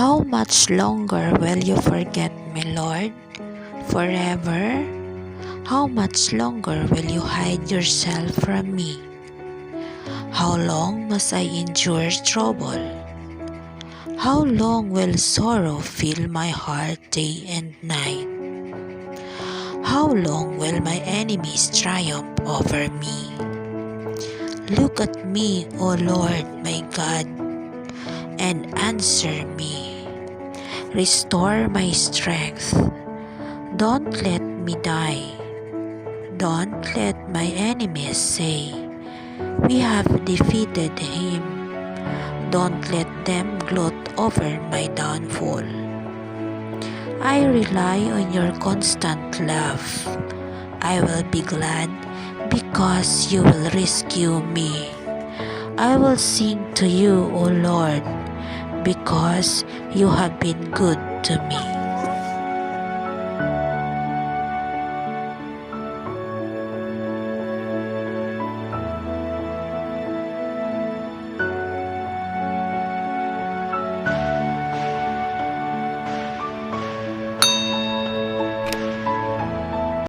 How much longer will you forget me, Lord? Forever? How much longer will you hide yourself from me? How long must I endure trouble? How long will sorrow fill my heart day and night? How long will my enemies triumph over me? Look at me, O Lord my God, and answer me. Restore my strength. Don't let me die. Don't let my enemies say, "We have defeated him." Don't let them gloat over my downfall. I rely on your constant love. I will be glad because you will rescue me. I will sing to you, O Lord, because you have been good to me.